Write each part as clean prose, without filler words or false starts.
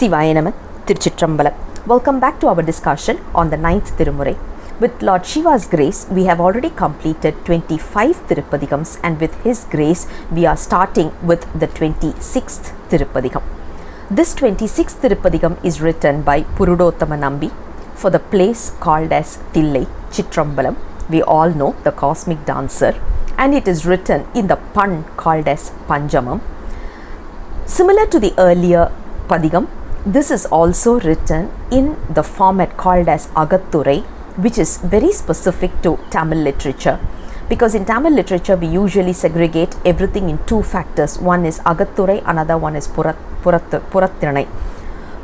Sivaya Nama, Chidambaram. Welcome back to our discussion on the 9th Thirumurai. With Lord Shiva's grace, we have already completed 25 Thirupathikams, and with his grace, we are starting with the 26th Thirupathikam. This 26th Thirupathikam is written by Purudothama Nambi for the place called as Chidambaram. We all know the cosmic dancer, and it is written in the pun called as Panjamam. Similar to the earlier Padikam, this is also written in the format called as Agatturai, which is very specific to Tamil literature, because in Tamil literature we usually segregate everything in two factors. One is Agatturai, another one is Purathiranai.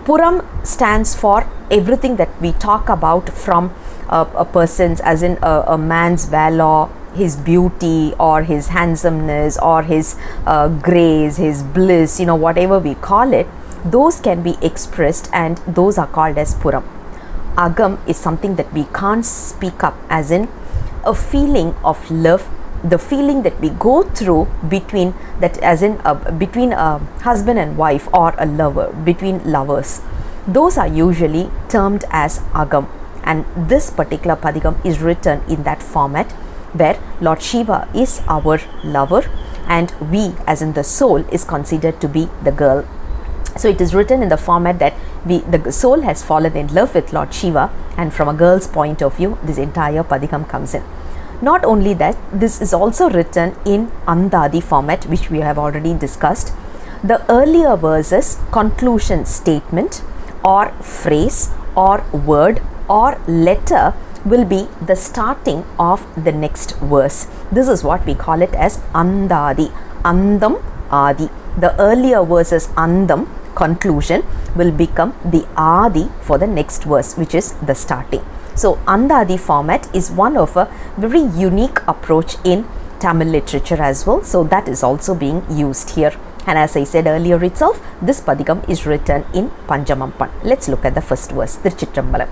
Puram stands for everything that we talk about from a person's, as in a man's valor, his beauty or his handsomeness or his grace, his bliss, whatever we call it. Those can be expressed, and those are called as Puram. Agam is something that we can't speak up, as in a feeling of love, the feeling that we go through between that, as in between a husband and wife or a lover, between lovers. Those are usually termed as Agam, and this particular Padikam is written in that format where Lord Shiva is our lover and we, as in the soul, is considered to be the girl. So it is written in the format that the soul has fallen in love with Lord Shiva, and from a girl's point of view, this entire Padikam comes in. Not only that, this is also written in Andadi format, which we have already discussed. The earlier verses, conclusion statement or phrase or word or letter will be the starting of the next verse. This is what we call it as Andadi, Andam Adi. The earlier verses Andam, conclusion, will become the Adi for the next verse, which is the starting. So Andadi format is one of a very unique approach in Tamil literature as well. So that is also being used here. And as I said earlier itself, this Padikam is written in Panjamam Pan. Let's look at the first verse. Chidambaram.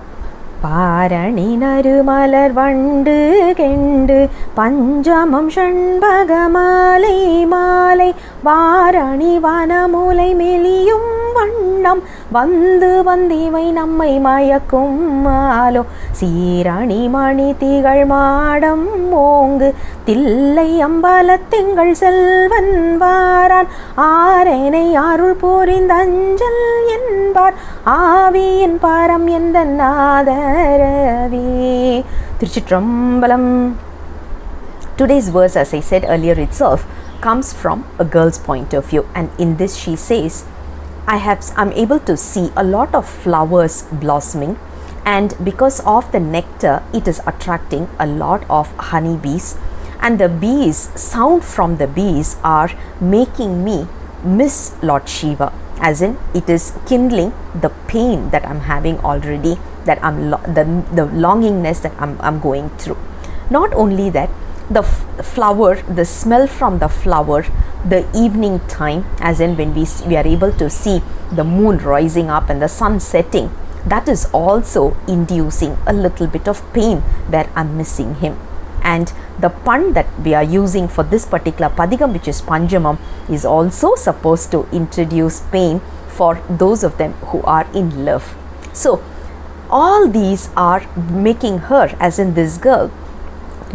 Vaarani Narumalar vandu kendu Panjamam shanbagamale malai Vaarani vanamulai meliyum vannam vandu vandivai nammai mayakum malo Seerani மணி திகழ் மாடம் ஓங்கு தில்லை அம்பலத்திங்கள் செல்வன் வாரான் ஆரேனை அருள் புரிந்தஞ்சல் என்பார் ஆவியின் பாரம் எந்த நாதரவே. திருச்சிற்றம்பலம். Today's verse, as I said earlier itself, comes from a girl's point of view, and in this she says, I'm able to see a lot of flowers blossoming, and because of the nectar, it is attracting a lot of honeybees, and the bees, sound from the bees are making me miss Lord Shiva, as in it is kindling the pain that I'm having already, that the longingness that I'm going through. Not only that, the flower, the smell from the flower, the evening time, as in when we are able to see the moon rising up and the sun setting, that is also inducing a little bit of pain where I'm missing him. And the pun that we are using for this particular Padikam, which is Panjamam, is also supposed to introduce pain for those of them who are in love. So all these are making her, as in this girl,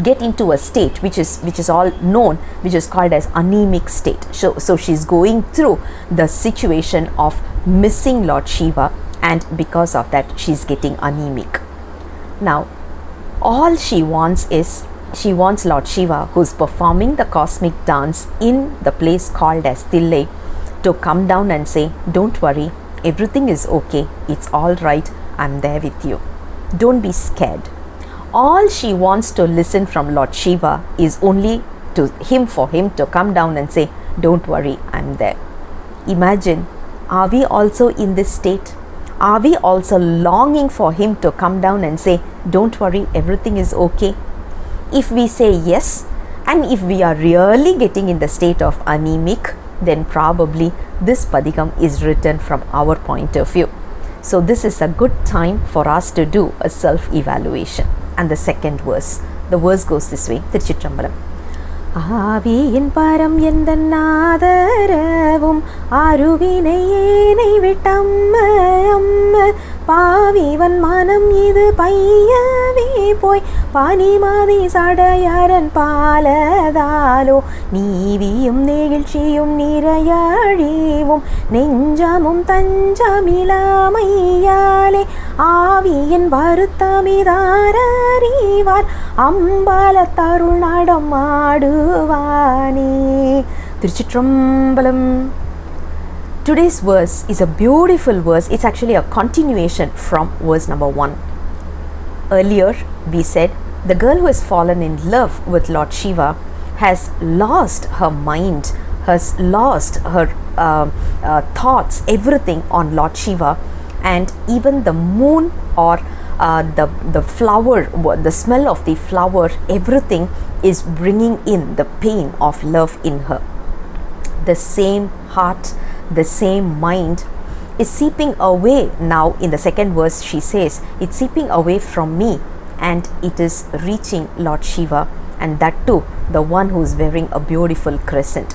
get into a state which is all known, which is called as anemic state. So she's going through the situation of missing Lord Shiva, and because of that she's getting anemic. Now all she wants Lord Shiva, who's performing the cosmic dance in the place called as Thillai, to come down and say, don't worry, everything is okay, it's all right, I'm there with you, don't be scared. All she wants to listen from Lord Shiva is only for him to come down and say, don't worry, I'm there. Imagine, are we also in this state? Are we also longing for him to come down and say, don't worry, everything is okay? If we say yes, and if we are really getting in the state of anemic, then probably this Padikam is written from our point of view. So this is a good time for us to do a self-evaluation. And the second verse, the verse goes this way. Chidambaram. ஆவியின் பரம் எந்த நாதரவும் அருவினை ஏனை விட்டம்ம பாவிவன் மனம் இது பையவே போய் பனிமதி சடையரன் பாலதாலோ நீவியும் நெகிழ்ச்சியும் நிறையழிவும் நெஞ்சமும் தஞ்சமிலாமையாலே ஆவியின் வருத்தமிதாரறிவார் அம்பல தருணடம் ஆடுவானே. திருச்சிற்றம்பலம். Today's verse is a beautiful verse. It's actually a continuation from verse number 1. Earlier we said the girl who has fallen in love with Lord Shiva has lost her mind, has lost her thoughts, everything on Lord Shiva, and even the moon or the flower, the smell of the flower, everything is bringing in the pain of love in her. The same heart, the same mind is seeping away. Now in the second verse she says, it's seeping away from me and it is reaching Lord Shiva, and that too the one who is wearing a beautiful crescent.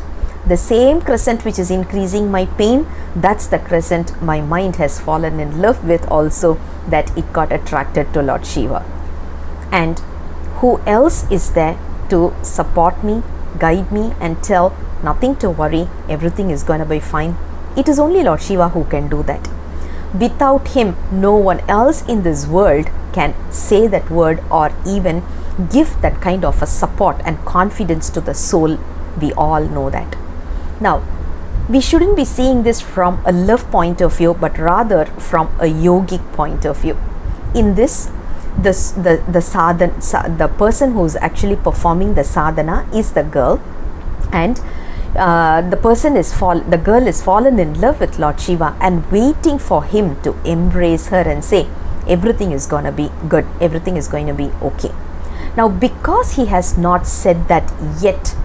The same crescent which is increasing my pain, that's the crescent my mind has fallen in love with also, that it got attracted to Lord Shiva. And who else is there to support me, guide me and tell nothing to worry, everything is going to be fine? It is only Lord Shiva who can do that. Without him, no one else in this world can say that word or even give that kind of a support and confidence to the soul. We all know that. Now, we shouldn't be seeing this from a love point of view, but rather from a yogic point of view. In this, the person who is actually performing the sadhana is the girl, and the girl is fallen in love with Lord Shiva and waiting for him to embrace her and say everything is going to be good, everything is going to be okay. Now because he has not said that yet,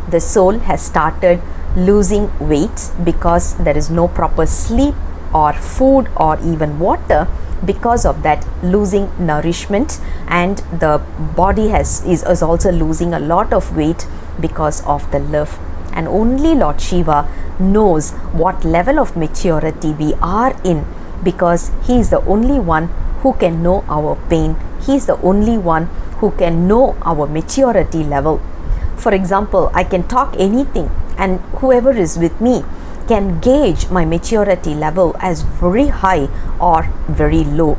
the soul has started losing weight because there is no proper sleep or food or even water. Because of that, losing nourishment, and the body is also losing a lot of weight because of the love. And only Lord Shiva knows what level of maturity we are in, because he is the only one who can know our pain. He is the only one who can know our maturity level. For example, I can talk anything and whoever is with me can gauge my maturity level as very high or very low.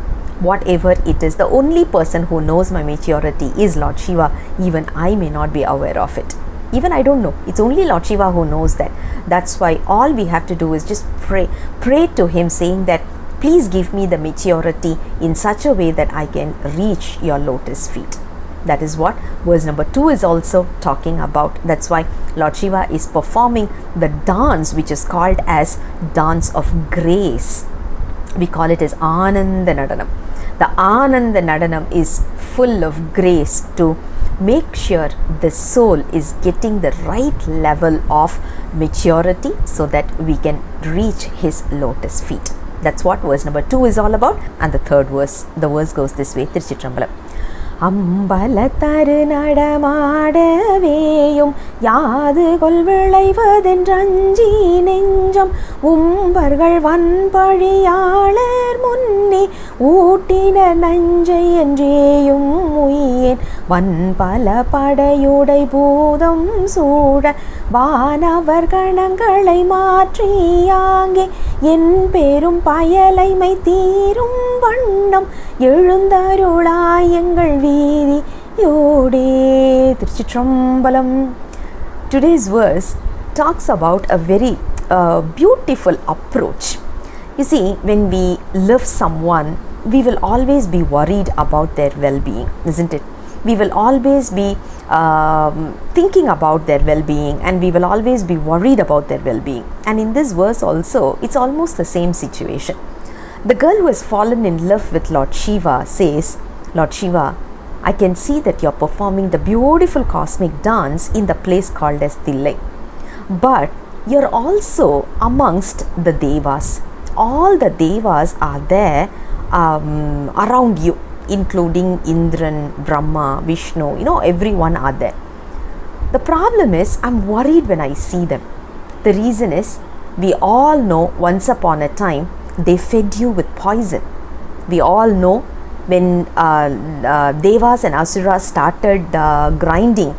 Whatever it is, the only person who knows my maturity is Lord Shiva. Even I may not be aware of it. Even I don't know. It's only Lord Shiva who knows that. That's why all we have to do is just pray to him, saying that please give me the maturity in such a way that I can reach your lotus feet. That is what verse number 2 is also talking about. That's why Lord Shiva is performing the dance which is called as dance of grace. We call it as Ananda Nadanam. The Ananda Nadanam is full of grace to make sure the soul is getting the right level of maturity so that we can reach his lotus feet. That's what verse number 2 is all about. And the third verse, the verse goes this way. Tiruchitrambalam. அம்பல தரு நடமாடவேயும் யாது கொல் விளைவதென்றஞ்சி நெஞ்சம் உம்பர்கள் வன்பழியாளர் முன்னே ஊட்டின நஞ்சை என்றேயும் உயேன் வன்பல படையுடை பூதம் சூழ வானவர் கணங்களை மாற்றியாங்கே என் பெரும் பயலைமை தீரும் வண்ணம் எழுந்தருளாய் எங்கள் வீதி யோடே. திருச்சிற்றம்பலம். Today's verse talks about a very beautiful approach. You see, when we love someone, we will always be worried about their well-being, isn't it? We will always be thinking about their well-being, and we will always be worried about their well-being. And in this verse also, it's almost the same situation. The girl who has fallen in love with Lord Shiva says, Lord Shiva, I can see that you're performing the beautiful cosmic dance in the place called as Thillai. But you're also amongst the Devas. All the Devas are there around you, including Indran, Brahma, Vishnu, everyone are there. The problem is, I'm worried when I see them. The reason is, we all know once upon a time, they fed you with poison. We all know when Devas and Asuras started grinding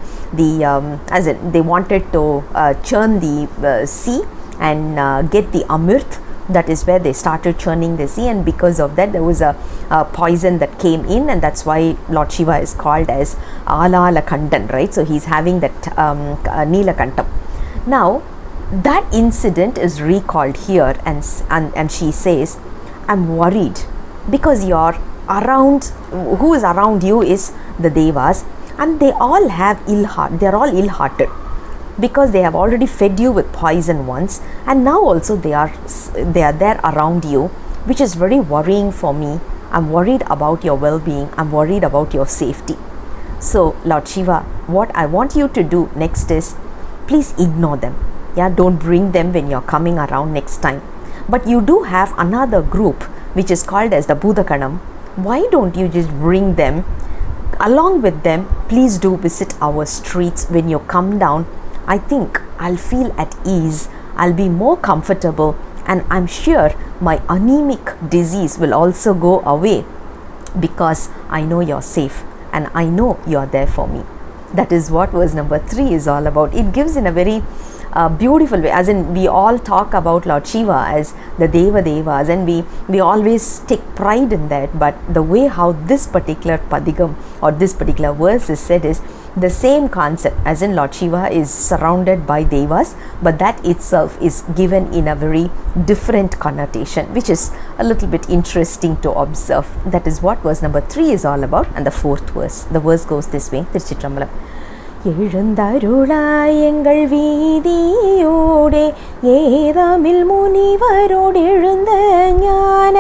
as in they wanted to churn the sea and get the Amrit. That is where they started churning the sea, and because of that there was a poison that came in, and that's why Lord Shiva is called as Alalakandan, right? So he's having that Neelakantam. Now that incident is recalled here, and she says, I'm worried because you're around, who is around you is the Devas, and they all have they're all ill-hearted because they have already fed you with poison once, and now also they are there around you, which is very worrying for me. I'm worried about your well-being. I'm worried about your safety. So Lord Shiva, what I want you to do next is, please ignore them. Yeah, don't bring them when you're coming around next time. But you do have another group which is called as the Bhudakanam. Why don't you just bring them along with them? Please do visit our streets when you come down. I think I'll feel at ease, I'll be more comfortable, and I'm sure my anemic disease will also go away because I know you're safe and I know you're there for me. That is what verse number 3 is all about. It gives in a very beautiful way, as in we all talk about Lord Shiva as the Devas, and we always take pride in that, but the way how this particular padigam or this particular verse is said is the same concept, as in Lord Shiva is surrounded by Devas, but that itself is given in a very different connotation, which is a little bit interesting to observe. That is what verse number 3 is all about. And the fourth verse, the verse goes this way: Chidambaram. எழுந்தருளாய் எங்கள் வீதியோடே ஏதமில் முனிவரோடு எழுந்த ஞான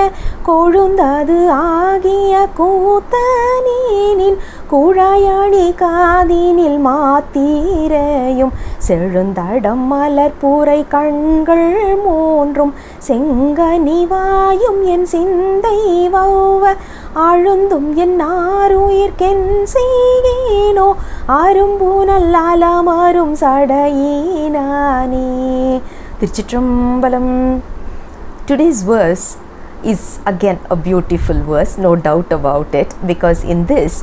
கொழுந்தது ஆகிய கூத்தனின் குழாயணி காதினில் மாத்திரையும் செழுந்தடம் மலர்பூரை கண்கள் மூன்றும் செங்கனிவாயும் என் சிந்தை வௌவ ஆழுந்தும் என் ஆருயிர்க்கென் செய்கேனோ அரும்பூனல் அலமரும் சடையினானே. Thirumurai-Thiruvisaippa. Today's verse is again a beautiful verse, no doubt about it, because in this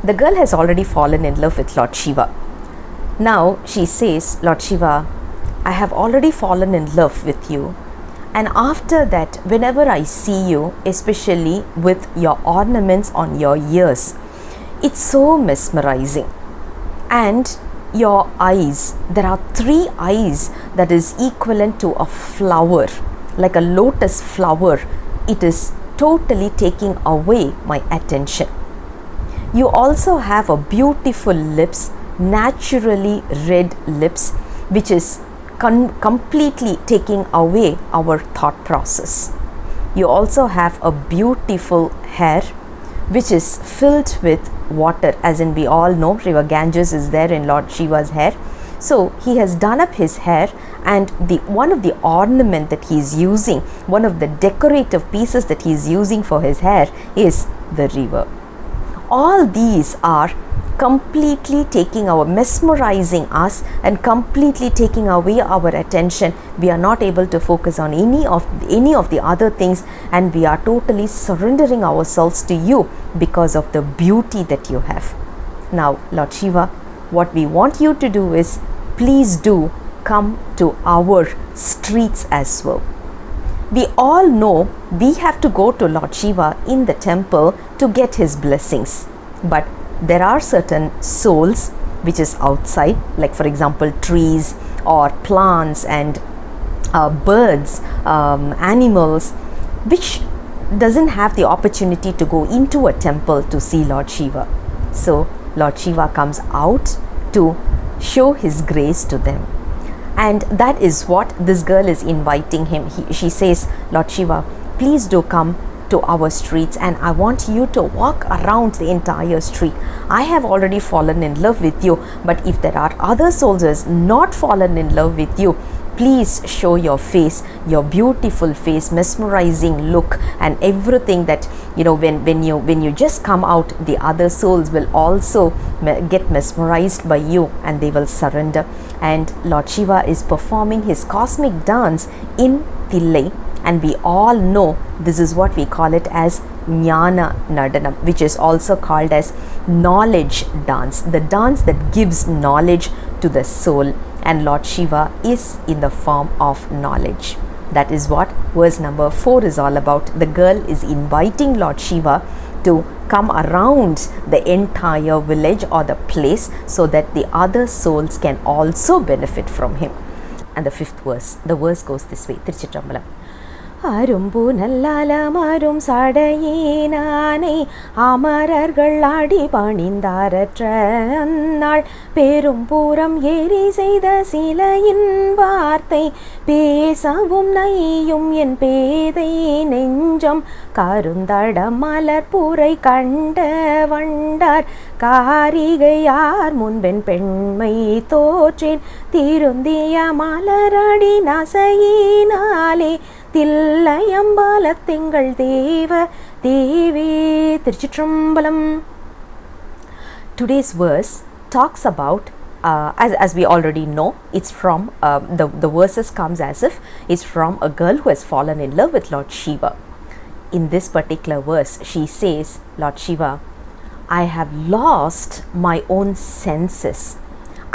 the girl has already fallen in love with Lord Shiva. Now she says, Lord Shiva, I have already fallen in love with you, and after that whenever I see you, especially with your ornaments on your ears, it's so mesmerizing. And your eyes, there are 3 eyes that is equivalent to a flower, like a lotus flower. It is totally taking away my attention. You also have a beautiful lips, naturally red lips, which is completely taking away our thought process. You also have a beautiful hair which is filled with water, as in we all know river Ganges is there in Lord Shiva's hair. So he has done up his hair, and one of the ornament that he is using, one of the decorative pieces that he is using for his hair is the river. All these are completely mesmerizing us and completely taking away our attention. We are not able to focus on any of the other things, and we are totally surrendering ourselves to you because of the beauty that you have. Now Lord Shiva, what we want you to do is, please do come to our streets as well. We all know we have to go to Lord Shiva in the temple to get his blessings, but there are certain souls which is outside, like for example trees or plants and birds, animals, which doesn't have the opportunity to go into a temple to see Lord Shiva. So Lord Shiva comes out to show his grace to them, and that is what this girl is inviting him. She says, Lord Shiva, please do come to our streets, and I want you to walk around the entire street. I have already fallen in love with you, but if there are other souls who has not fallen in love with you, please show your face, your beautiful face, mesmerizing look, and everything that when you just come out, the other souls will also get mesmerized by you and they will surrender. And Lord Shiva is performing his cosmic dance in Thillai, and we all know this is what we call it as Jnana Nadanam, which is also called as knowledge dance, the dance that gives knowledge to the soul, and Lord Shiva is in the form of knowledge. That is what verse number 4 is all about. The girl is inviting Lord Shiva to come around the entire village or the place so that the other souls can also benefit from him. And the fifth verse, the verse goes this way. Tiruchitrambalam. அரும்பு நல்லாலமரும் சடையினானை அமரர்கள் அடி பணிந்தாரற்ற அந்நாள் பெரும்பூரம் ஏறி செய்த சிலையின் வார்த்தை பேசவும் நையும் என் பேதை நெஞ்சம் கருந்தட மலர்புரை கண்ட வண்டார் காரிகையார் முன்பெண் பெண்மை தோற்றேன் திருந்திய மலரடி நசையினாலே தில்லையம்பலத்திங்கள் தேவ தேவி. திருச்சிற்றம்பலம். Today's verse talks about, as we already know, it's from, the verses comes as if it's from a girl who has fallen in love with Lord Shiva. In this particular verse, she says, Lord Shiva, I have lost my own senses.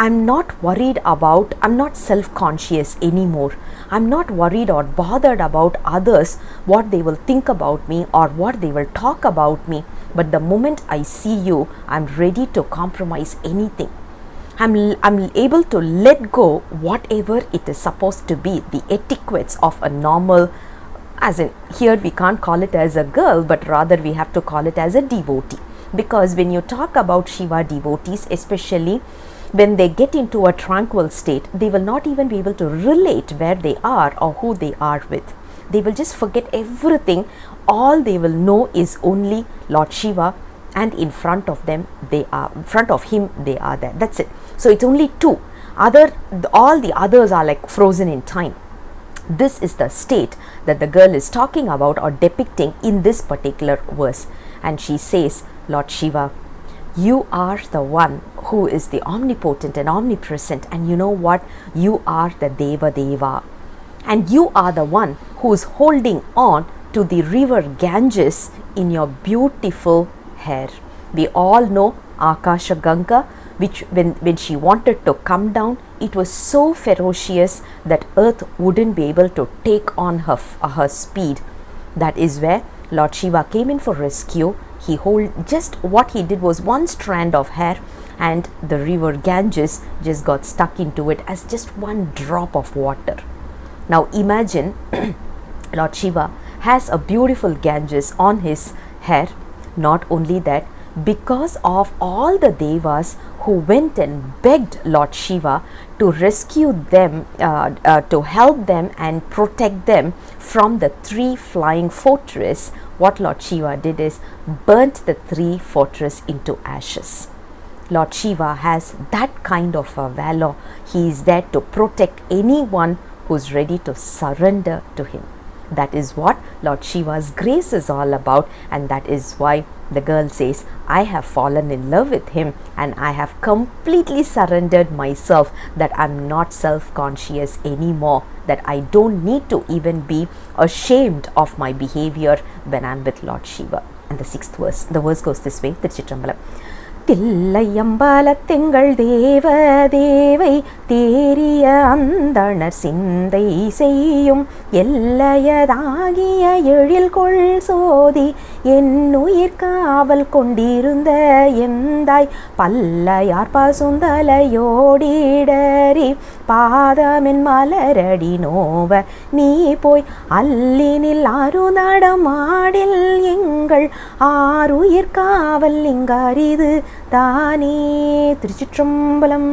I'm not worried about, I'm not self-conscious anymore. I'm not worried or bothered about others, what they will think about me or what they will talk about me. But the moment I see you, I'm ready to compromise anything. I'm able to let go whatever it is supposed to be, the etiquettes of a normal, as in here we can't call it as a girl, but rather we have to call it as a devotee. Because when you talk about Shiva devotees, especially when they get into a tranquil state, they will not even be able to relate where they are or who they are with. They will just forget everything. All they will know is only Lord Shiva, and in front of them they are, in front of him they are there. That's it. So it's only two. All the others are like frozen in time. This is the state that the girl is talking about or depicting in this particular verse. And she says, Lord Shiva, you are the one who is the omnipotent and omnipresent, and you know what? You are the Deva Deva, and you are the one who is holding on to the river Ganges in your beautiful hair. We all know Akasha Ganga, which when she wanted to come down, it was so ferocious that earth wouldn't be able to take on her speed. That is where Lord Shiva came in for rescue. He just what he did was one strand of hair, and the river Ganges just got stuck into it as just one drop of water. Now imagine Lord Shiva has a beautiful Ganges on his hair. Not only that, because of all the devas who went and begged Lord Shiva to rescue them, to help them and protect them from the 3 flying fortress, what Lord Shiva did is burnt the 3 fortress into ashes. Lord Shiva has that kind of a valor. He is there to protect anyone who is ready to surrender to him. That is what Lord Shiva's grace is all about, and that is why the girl says, I have fallen in love with him and I have completely surrendered myself, that I'm not self-conscious anymore, that I don't need to even be ashamed of my behavior when I'm with Lord Shiva. And the 6th verse, the verse goes this way, Chidambaram. தில்லையம்பலத்திங்கள் தேவ தேவை தேரிய அந்தணர் சிந்தை செய்யும் எல்லையதாகிய எழில்கொள் சோதி என்னுயிர் காவல் கொண்டிருந்த எந்தாய் பல்லையார் பசுந்தலையோடிடறி பாதமென் மலரடி நோவ நீ போய் அல்லினில் அருநடமாடில் எங்கள் ஆருயிர் காவல் இங்கரிது தானே. திருச்சிற்றம்பலம்.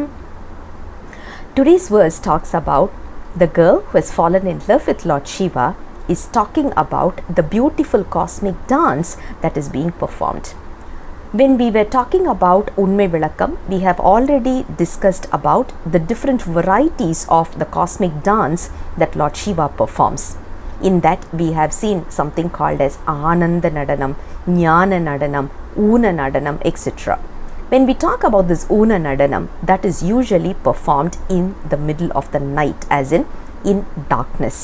Today's verse talks about the girl who has fallen in love with Lord Shiva is talking about the beautiful cosmic dance that is being performed. When we were talking about Unmai Vilakkam, we have already discussed about the different varieties of the cosmic dance that Lord Shiva performs. In that we have seen something called as Ananda Nadanam, Jnana Nadanam, Una Nadanam, etc. When we talk about this Una Nadanam, that is usually performed in the middle of the night, as in darkness.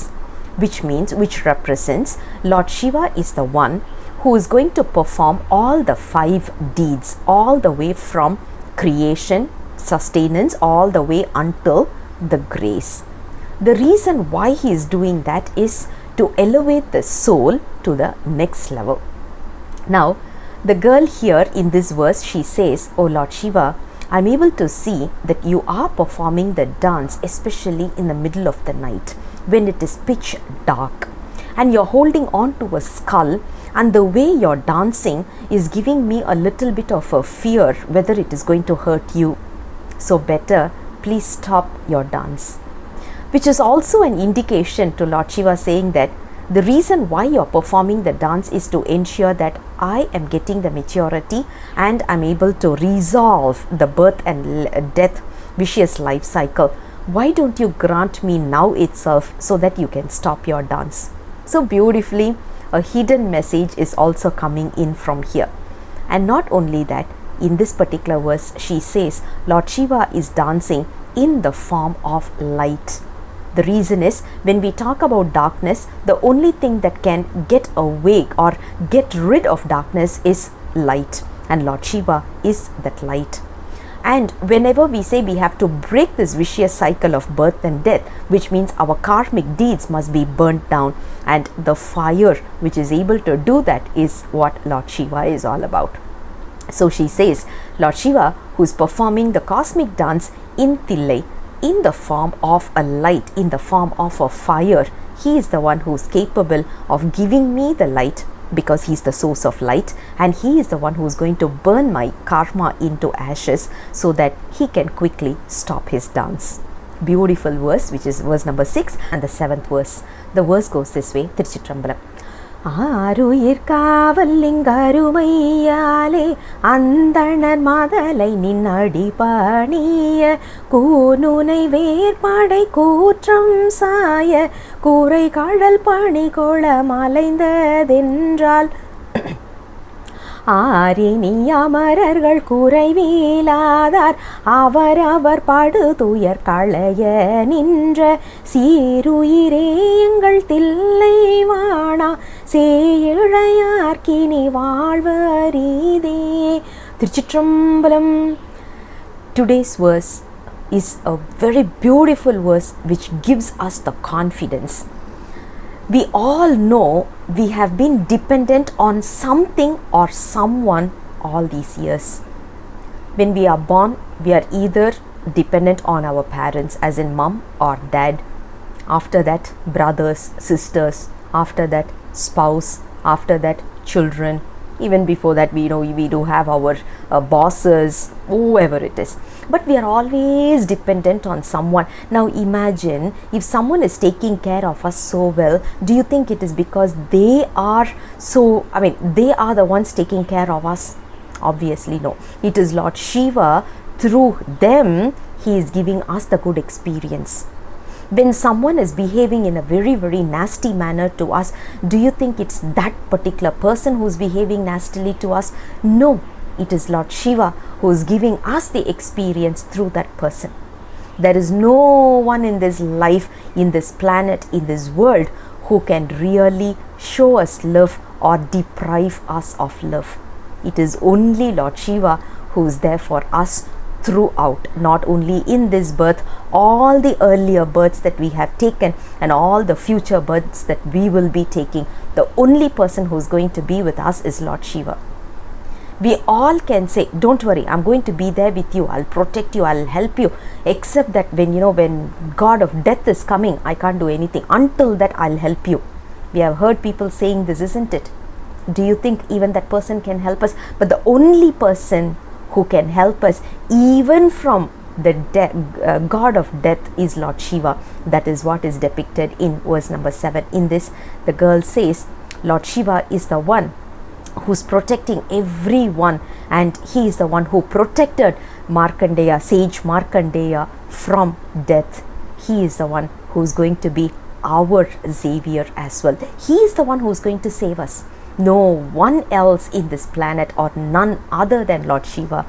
which represents Lord Shiva is the one who is going to perform all the 5 deeds, all the way from creation, sustenance, all the way until the grace. The reason why he is doing that is to elevate the soul to the next level. Now, the girl here in this verse, she says, "Oh Lord Shiva, I'm able to see that you are performing the dance, especially in the middle of the night when it is pitch dark, and you're holding on to a skull, and the way you're dancing is giving me a little bit of a fear whether it is going to hurt you. So better, please stop your dance." Which is also an indication to Lord Shiva saying that the reason why you're performing the dance is to ensure that I am getting the maturity and I'm able to resolve the birth and death vicious life cycle. Why don't you grant me now itself so that you can stop your dance? So beautifully, a hidden message is also coming in from here. And not only that, in this particular verse, she says Lord Shiva is dancing in the form of light. The reason is, when we talk about darkness, the only thing that can get away or get rid of darkness is light, and Lord Shiva is that light. And whenever we say we have to break this vicious cycle of birth and death, which means our karmic deeds must be burnt down, and the fire which is able to do that is what Lord Shiva is all about. So she says, Lord Shiva, who is performing the cosmic dance in Thillai, in the form of a light, in the form of a fire, he is the one who is capable of giving me the light, because he is the source of light, and he is the one who is going to burn my karma into ashes so that he can quickly stop his dance. Beautiful verse, which is verse number 6 and the 7th verse. The verse goes this way, Chidambaram. ஆருயிர் காவல்லிங்கருமையாலே அந்தணர் மாதலை நின்னடி பணிய கூனுனை வேற்படை கூற்றம் சாய கூரை கடல் பணி கொள மலைந்ததென்றால் ஆரினி அமரர்கள் குறைவிலாதார் அவரவர் படுதுயர் களைய நின்ற சீருயிரே எங்கள் தில்லை வாணா சேயிழையார்க்கினி வாழ்வரீதே. திருச்சிற்றம்பலம். Today's verse is a very beautiful verse which gives us the confidence. We all know we have been dependent on something or someone all these years. When we are born, we are either dependent on our parents, as in mom or dad. After that, brothers, sisters. After that, spouse. After that, children. Even before that, we do have our bosses, whoever it is. But we are always dependent on someone. Now imagine if someone is taking care of us so well, do you think it is because they are the ones taking care of us? Obviously no. It is Lord Shiva, through them he is giving us the good experience. When someone is behaving in a very, very nasty manner to us, do you think it's that particular person who is behaving nastily to us? No, it is Lord Shiva who is giving us the experience through that person. There is no one in this life, in this planet, in this world who can really show us love or deprive us of love. It is only Lord Shiva who is there for us throughout, not only in this birth, all the earlier births that we have taken and all the future births that we will be taking. The only person who is going to be with us is Lord Shiva. We all can say, don't worry, I'm going to be there with you, I'll protect you, I'll help you, except that when God of death is coming, I can't do anything. Until that, I'll help you. We have heard people saying this, isn't it? Do you think even that person can help us? But the only person who can help us even from the God of death is Lord Shiva. That is what is depicted in verse number 7. In this, the girl says Lord Shiva is the one who's protecting everyone, and he is the one who protected Markandeya, sage Markandeya, from death. He is the one who's going to be our savior as well. He is the one who's going to save us. No one else in this planet, or none other than Lord Shiva,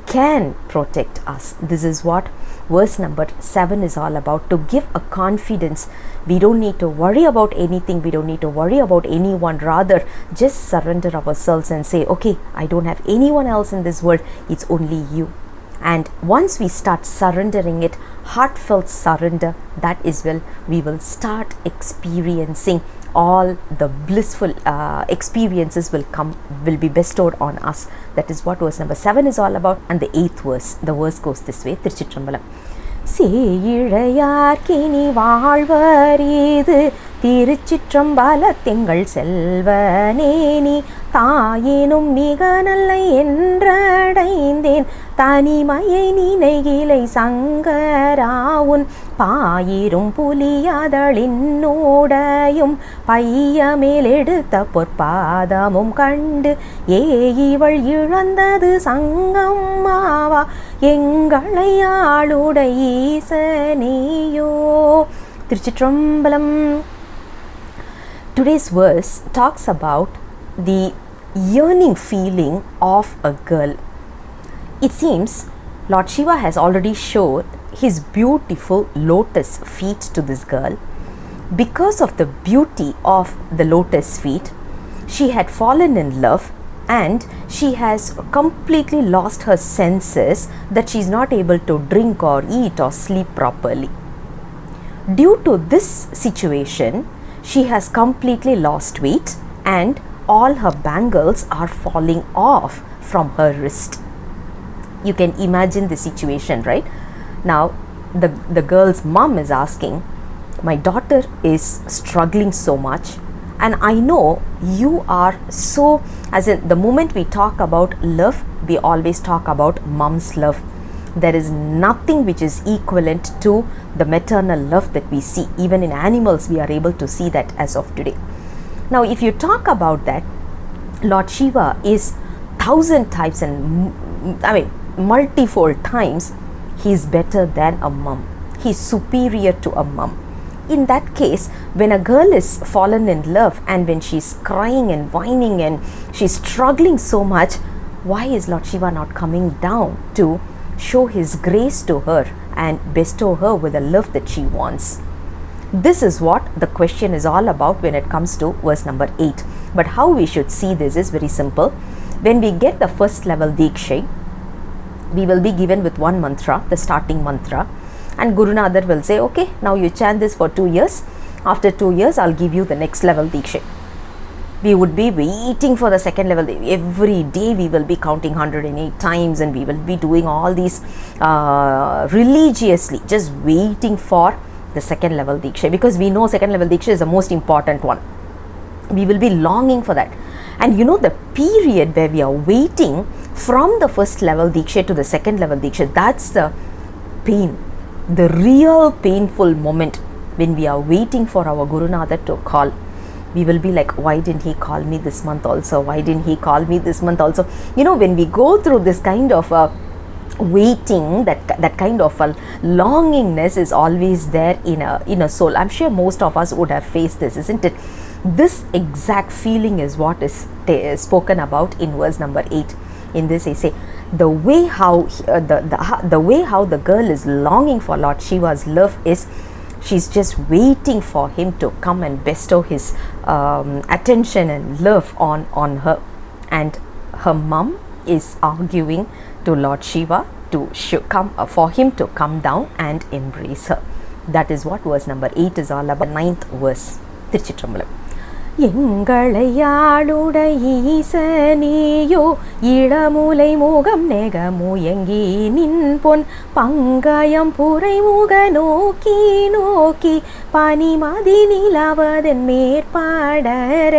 can protect us. This is what verse number 7 is all about, to give a confidence. We don't need to worry about anything, we don't need to worry about anyone, rather just surrender ourselves and say, okay, I don't have anyone else in this world, it's only you. And once we start surrendering it, heartfelt surrender, that is when we will start experiencing all the blissful experiences will be bestowed on us. That is what verse number 7 is all about. And the 8th verse, the verse goes this way. Thirumairai சேயிழையார்க்கினி வாழ்வரிது திருச்சிற்றம்பலத்திங்கள் செல்வனேனி தாயினும் மிக நல்லை என்றடைந்தேன் தனிமையை நினைகிலை சங்கராவுன் பாயிரும் புலியதளின்னோடையும் பையமேல் எடுத்த பொற்பாதமும் கண்டு இவள் இழந்தது சங்கம்மாவா எங்களை ஆளுடை ஈசனேயோ. திருச்சிற்றம்பலம். Today's verse talks about the yearning feeling of a girl. It seems Lord Shiva has already showed his beautiful lotus feet to this girl. Because of the beauty of the lotus feet, she had fallen in love and she has completely lost her senses, that she is not able to drink or eat or sleep properly. Due to this situation, she has completely lost weight and all her bangles are falling off from her wrist. You can imagine the situation, right? Now the girl's mom is asking, my daughter is struggling so much, and I know you are so, as in the moment we talk about love, we always talk about mom's love. There is nothing which is equivalent to the maternal love that we see. Even in animals we are able to see that as of today. Now if you talk about that, Lord Shiva is 1,000 times and multifold times he is better than a mom. He is superior to a mom. In that case, when a girl is fallen in love and when she is crying and whining and she is struggling so much, why is Lord Shiva not coming down to show his grace to her and bestow her with the love that she wants? This is what the question is all about when it comes to verse number 8. But how we should see this is very simple. When we get the first level Diksha, we will be given with one mantra, the starting mantra, and Gurunadhar will say, okay, now you chant this for 2 years. After 2 years, I'll give you the next level Diksha. We would be waiting for the second level. Every day we will be counting 108 times and we will be doing all these religiously, just waiting for the second level Diksha, because we know second level Diksha is the most important one. We will be longing for that. And you know, the period where we are waiting from the first level Diksha to the second level Diksha, that's the pain, the real painful moment when we are waiting for our Gurunatha to call. We will be like, why didn't he call me this month also? Why didn't he call me this month also? You know, when we go through this kind of waiting, that kind of a longingness is always there in a soul. I'm sure most of us would have faced this, isn't it? This exact feeling is what is spoken about in verse number 8. In this I say, the way how the girl is longing for Lord Shiva's love is, she's just waiting for him to come and bestow his attention and love on her. And her mom is arguing to Lord Shiva to come for him to come down and embrace her. That is what verse number 8 is all about. 9th verse. Thiruchitrambalam. எங்களையாளுடை ஈசனியோ இடமுலை முகம் நெகமுயங்கி நின் பொன் பங்கயம் புரை முக நோக்கி நோக்கி பனிமதி நிலவதன் மேற்படர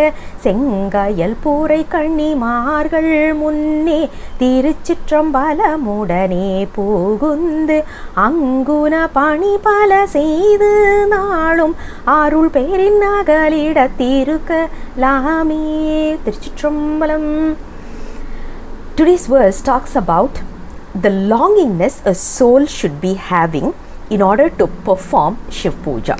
செங்கயல் பூரை கண்ணிமார்கள் முன்னே திருச்சிற்றம்பலமுடனே புகுந்து அங்குன பணி பல செய்து நாளும் அருள் பேரின் நகலிடத்திருக்க லாமே. திருச்சிற்றம்பலம். Today's verse talks about the longingness a soul should be having in order to perform Shiv Puja.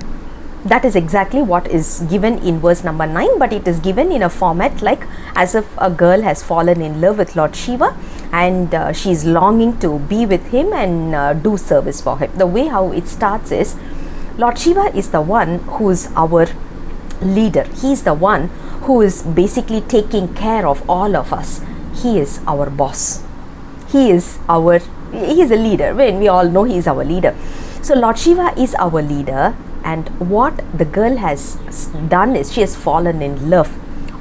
That is exactly what is given in verse number 9, but it is given in a format like as if a girl has fallen in love with Lord Shiva and she's longing to be with him and do service for him. The way how it starts is, Lord Shiva is the one who's our leader. He's the one who is basically taking care of all of us. He is our boss. He is a leader. When we all know he is our leader. So Lord Shiva is our leader, and what the girl has done is she has fallen in love.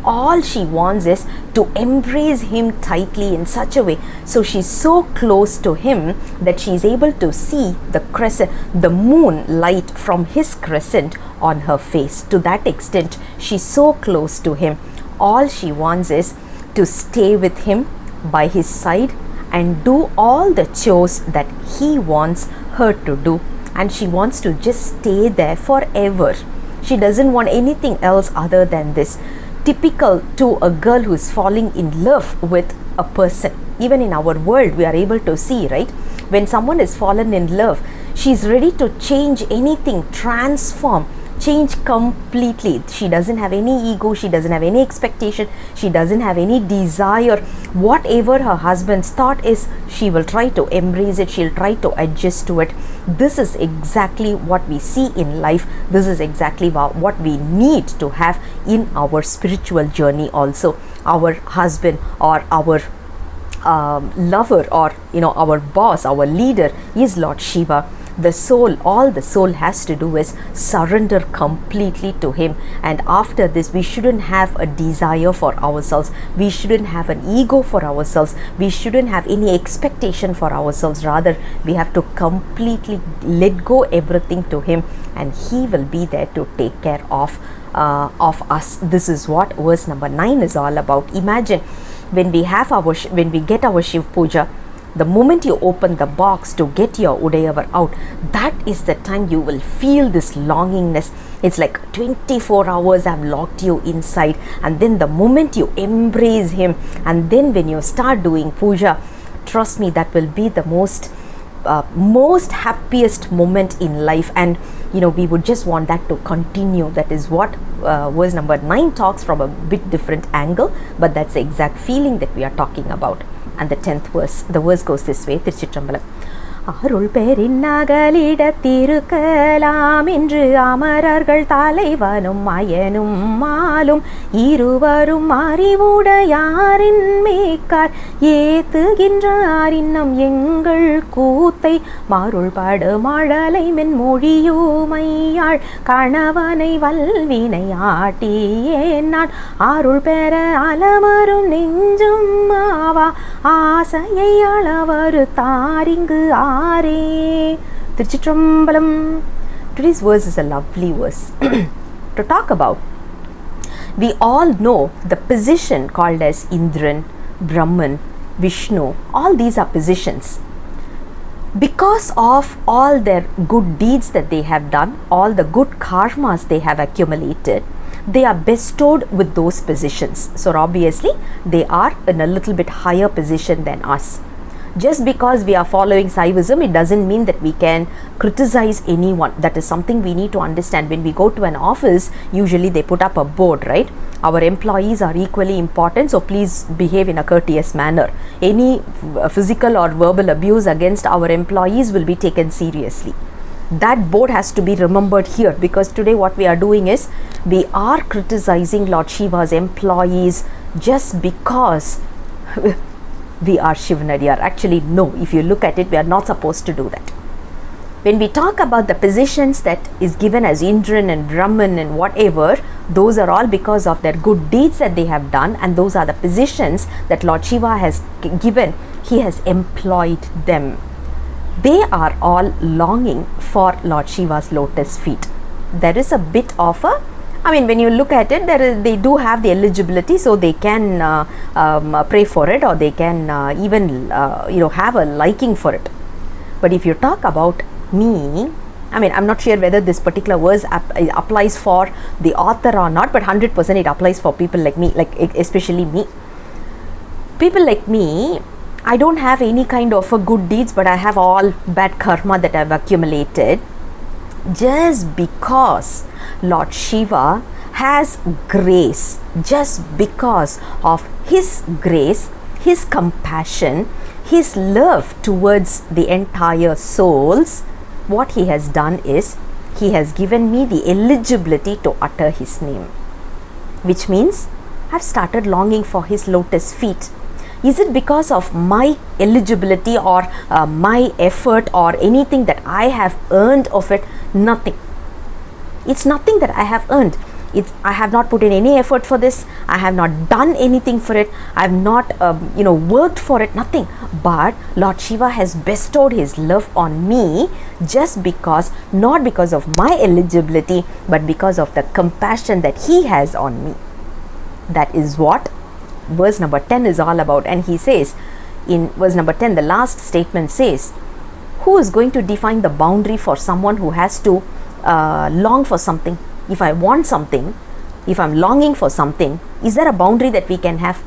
All she wants is to embrace him tightly in such a way. So she's so close to him that she's able to see the crescent, the moon light from his crescent on her face. To that extent, she's so close to him. All she wants is to stay with him by his side and do all the chores that he wants her to do. And she wants to just stay there forever. She doesn't want anything else other than this. Typical to a girl who is falling in love with a person. Even in our world, we are able to see, right? When someone is fallen in love, she's ready to change anything, transform, change completely. She doesn't have any ego, she doesn't have any expectation, she doesn't have any desire. Whatever her husband's thought is, she will try to embrace it, she'll try to adjust to it. This is exactly what we see in life. This is exactly what we need to have in our spiritual journey also. Our husband or our lover, or our boss, our leader is Lord Shiva. The soul, all the soul has to do is surrender completely to him. And after this, we shouldn't have a desire for ourselves. We shouldn't have an ego for ourselves. We shouldn't have any expectation for ourselves. Rather, we have to completely let go everything to him, and he will be there to take care of us. This is what verse number 9 is all about. Imagine when we get our Shiv Puja, the moment you open the box to get your Udayavar out, that is the time you will feel this longingness. It's like 24 hours have locked you inside, and then the moment you embrace him, and then when you start doing puja, trust me, that will be the most happiest moment in life. And we would just want that to continue. That is what verse number 9 talks from a bit different angle, but that's the exact feeling that we are talking about. And the 10th verse, the verse goes this way. Chidambaram. அருள் பெரிநகலிடத்திருக்கலாம் என்று அமரர்கள் தலைவனும் மயனும் மாலும் இருவரும் அறிவுடையாரின் மேக்கார் ஏத்துகின்றார் இன்னம் எங்கள் கூத்தை மருள்படு மழலை மென்மொழியுமையாள் கணவனை வல்வினை ஆட்டியே நான் அருள் பெற அலமரும் நெஞ்சும் மாவா ஆசையை அளவரு தாரிங்கு Thirumurai-Thiruvisaippa. Today's verse is a lovely verse to talk about. We all know the position called as Indran, Brahman, Vishnu. All these are positions. Because of all their good deeds that they have done, all the good karmas they have accumulated, they are bestowed with those positions. So obviously they are in a little bit higher position than us. Just because we are following Saivism, it doesn't mean that we can criticize anyone. That is something we need to understand. When we go to an office, usually they put up a board, right? Our employees are equally important, so please behave in a courteous manner. Any physical or verbal abuse against our employees will be taken seriously. That board has to be remembered here, because today what we are doing is we are criticizing Lord Shiva's employees just because we are Shivanadiyar. Actually, no, if you look at it, we are not supposed to do that. When we talk about the positions that is given as Indran and Brahman and whatever, those are all because of their good deeds that they have done, and those are the positions that Lord Shiva has given. He has employed them. They are all longing for Lord Shiva's lotus feet. There is a bit of a, when you look at it, they do have the eligibility, so they can pray for it, or they can even have a liking for it. But if you talk about me, I'm not sure whether this particular verse applies for the author or not, but 100% it applies for people like me, like especially me. People like me, I don't have any kind of good deeds, but I have all bad karma that I've accumulated. Just because Lord Shiva has grace, just because of his grace, his compassion, his love towards the entire souls, what he has done is he has given me the eligibility to utter his name, which means I've started longing for his lotus feet. Is it because of my eligibility or my effort or anything that I have earned of it? Nothing. It's nothing that I have earned. I have not put in any effort for this. I have not done anything for it. I have not worked for it, nothing. But Lord Shiva has bestowed his love on me just because, not because of my eligibility, but because of the compassion that he has on me. That is what verse number 10 is all about. And he says in verse number 10, the last statement says, who is going to define the boundary for someone who has to long for something? If I want something, if I'm longing for something, is there a boundary that we can have?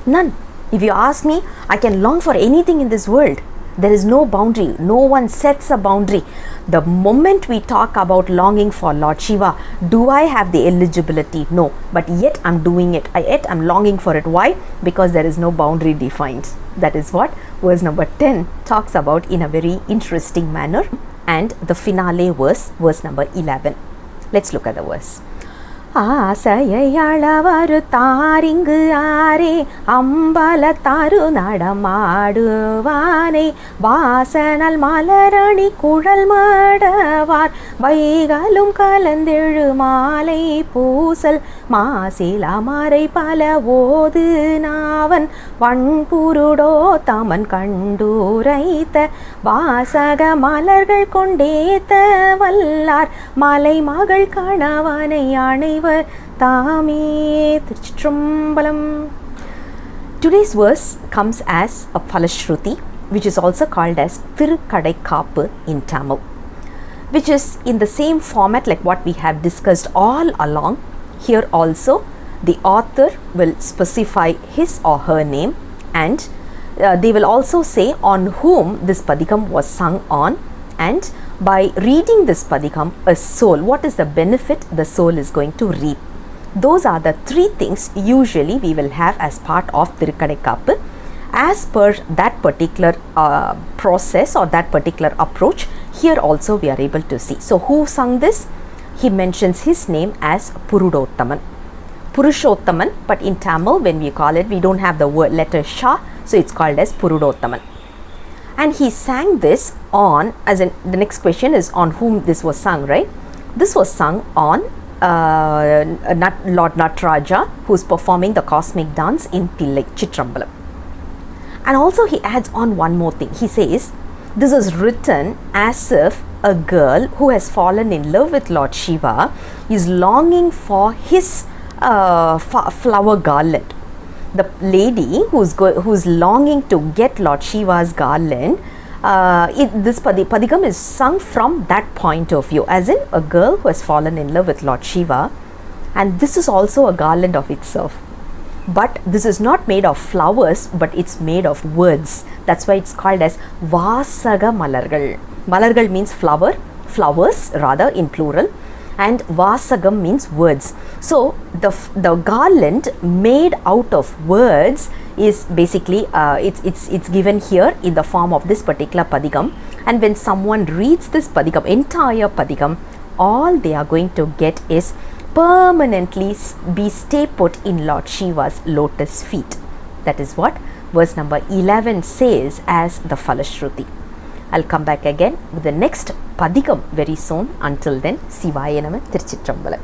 None. If you ask me, I can long for anything in this world. There is no boundary. No one sets a boundary. The moment we talk about longing for Lord Shiva, do I have the eligibility? No. But yet I'm doing it. Yet I'm longing for it. Why? Because there is no boundary defined. That is what verse number 10 talks about in a very interesting manner. And the finale verse number 11. Let's look at the verse. ஆசையளவரு தாரிங்கு ஆரே அம்பல தரு நடமாடுவானே வாசனல் மலரணி குழல் மடவார் வைகளும் கலந்தெழு மாலை பூசல் மாசில மறை பல ஓது நாவன் வண்புருடோத்தமன் கண்டுரைத்த வாசக மலர்கள் கொண்டேத்த வல்லார் மலை மகள் கணவனை அணைவர் தாமே. Chidambaram. Today's verse comes as a Falashruti, which is also called as Thirumurai-Thiruvisaippa in Tamil, which is in the same format like what we have discussed all along. Here also the author will specify his or her name, and they will also say on whom this padikam was sung on, and by reading this padikam, a soul, what is the benefit the soul is going to reap? Those are the three things usually we will have as part of Thirumurai-Thiruvisaippa. As per that particular process or that particular approach, here also we are able to see. So who sung this? He mentions his name as Purudothama. Purushothaman, but in Tamil when we call it, we don't have the word letter Sha, so it's called as Purudothama. And he sang this on, as in the next question is on whom this was sung, right? This was sung on Lord Nataraja, who's performing the cosmic dance in Chidambaram. And also he adds on one more thing. He says this is written as if a girl who has fallen in love with Lord Shiva is longing for his flower garland. The lady who's longing to get Lord Shiva's garland, this padikam is sung from that point of view, as in a girl who has fallen in love with Lord Shiva, and this is also a garland of itself. But this is not made of flowers, but it's made of words. That's why it's called as Vasaga Malargal. Malargal means flowers rather in plural, and Vasagam means words. So the garland made out of words is basically it's given here in the form of this particular padikam. And when someone reads this padikam, entire padikam, all they are going to get is permanently be stay put in Lord Shiva's lotus feet. That is what verse number 11 says as the Falashruti. I'll come back again with the next padikam very soon. Until then, Sivaya Nama, Tiruchitrambalam.